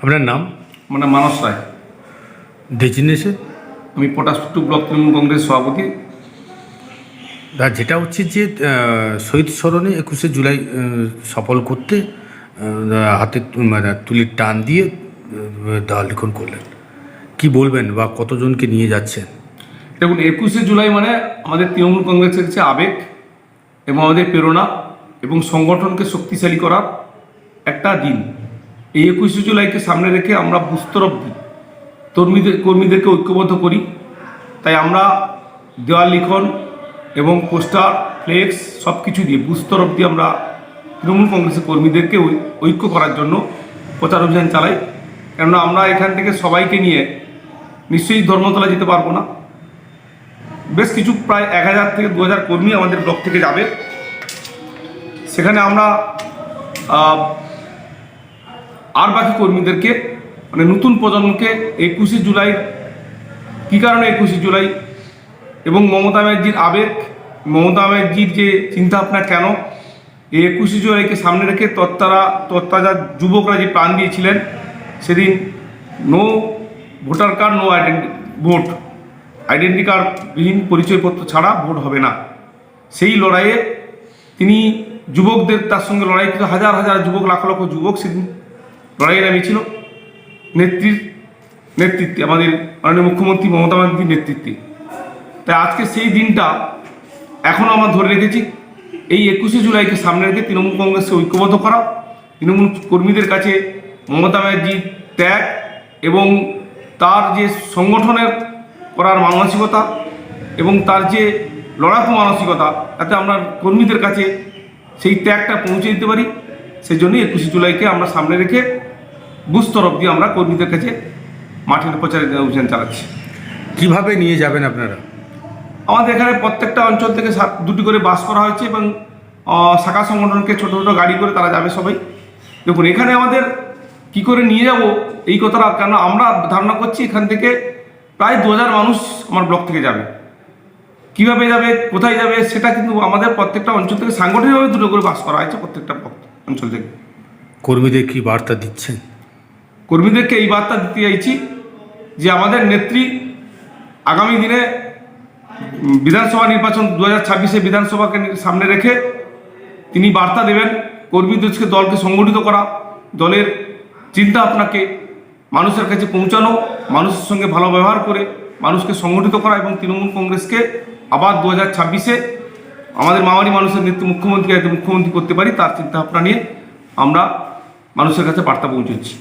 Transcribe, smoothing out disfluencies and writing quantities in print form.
আপনার নাম? আমার নাম মানস রায়। ডেজিনেশন? আমি পটাশপুর ব্লক তৃণমূল কংগ্রেস সভাপতি। যেটা হচ্ছে যে শহীদ স্মরণে 21শে জুলাই সফল করতে হাতে মানে তুলির টান দিয়ে দেওয়াল লিখন করলেন, কি বলবেন বা কতজনকে নিয়ে যাচ্ছেন? দেখুন, 21শে জুলাই মানে আমাদের তৃণমূল কংগ্রেসের হচ্ছে আবেগ এবং আমাদের প্রেরণা এবং সংগঠনকে শক্তিশালী করার একটা দিন। এই 21শে জুলাইকে সামনে রেখে আমরা বুস্তরফ দিই, কর্মীদেরকে ঐক্যবদ্ধ করি। তাই আমরা দেওয়াল লিখন এবং পোস্টার, ফ্লেক্স সব কিছু দিয়ে বুস্তরফ দিয়ে আমরা তৃণমূল কংগ্রেসের কর্মীদেরকে ঐক্য করার জন্য প্রচার অভিযান চালাই। কেননা আমরা এখান থেকে সবাইকে নিয়ে নিশ্চয়ই ধর্মতলা যেতে পারবো না। বেশ কিছু প্রায় 1000 থেকে 2000 কর্মী আমাদের ব্লক থেকে যাবে। সেখানে আমরা আর বাকি কর্মীদেরকে মানে নতুন প্রজন্মকে 21শে জুলাই কী কারণে 21শে জুলাই এবং মমতা ব্যানার্জির আবেগ, মমতা ব্যানার্জির যে চিন্তাভাবনা কেন এই 21শে জুলাইকে সামনে রেখে তত্ত্বাজা যুবকরা যে প্রাণ দিয়েছিলেন সেদিন no voter card, no vote, identity কার্ডবিহীন পরিচয়পত্র ছাড়া ভোট হবে না। সেই লড়াইয়ে তিনি যুবকদের তার সঙ্গে লড়াই কিন্তু হাজার হাজার যুবক, লাখ লক্ষ যুবক সেদিন লড়াইয়ে নামিয়েছিল নেতৃত্বে আমাদের মাননীয় মুখ্যমন্ত্রী মমতা ব্যানার্জির নেতৃত্বে। তাই আজকে সেই দিনটা এখনও আমরা ধরে রেখেছি। এই 21শে জুলাইকে সামনে রেখে তৃণমূল কংগ্রেসকে ঐক্যবদ্ধ করা, তৃণমূল কর্মীদের কাছে মমতা ব্যানার্জির ত্যাগ এবং তার যে সংগঠনের করার মানসিকতা এবং তার যে লড়াকু মানসিকতা, যাতে আমরা কর্মীদের কাছে সেই ত্যাগটা পৌঁছে দিতে পারি, সেই জন্যই 21শে জুলাইকে আমরা সামনে রেখে বুস্তরফ দিয়ে আমরা কর্মীদের কাছে মাঠের প্রচারের অভিযান চালাচ্ছি। কিভাবে নিয়ে যাবেন আপনারা? আমাদের এখানে প্রত্যেকটা অঞ্চল থেকে 2টি করে বাস করা হয়েছে এবং শাখা সংগঠনকে ছোটো ছোটো গাড়ি করে তারা যাবে সবাই। দেখুন, এখানে আমাদের কি করে নিয়ে যাব এই কথাটা, কেন আমরা ধারণা করছি এখান থেকে প্রায় 2000 মানুষ আমার ব্লক থেকে যাবে। কিভাবে যাবে, কোথায় যাবে, সেটা কিন্তু আমাদের প্রত্যেকটা অঞ্চল থেকে সাংগঠনিকভাবে 2টো করে বাস করা হয়েছে প্রত্যেকটা অঞ্চল থেকে। কর্মীদের কি বার্তা দিচ্ছেন? কর্মীদেরকে এই বার্তা দিতে চাইছি যে আমাদের নেত্রী আগামী দিনে বিধানসভা নির্বাচন 2026-এ বিধানসভাকে সামনে রেখে তিনি বার্তা দেবেন কর্মীদেরকে, দলকে সংগঠিত করা, দলের চিন্তা আপনাকে মানুষের কাছে পৌঁছানো, মানুষের সঙ্গে ভালো ব্যবহার করে মানুষকে সংগঠিত করা এবং তৃণমূল কংগ্রেসকে আবার 2026-এ আমাদের মামারি মানুষের মুখ্যমন্ত্রী করতে পারি তার চিন্তা ভাবনা নিয়ে আমরা মানুষের কাছে বার্তা পৌঁছাচ্ছি।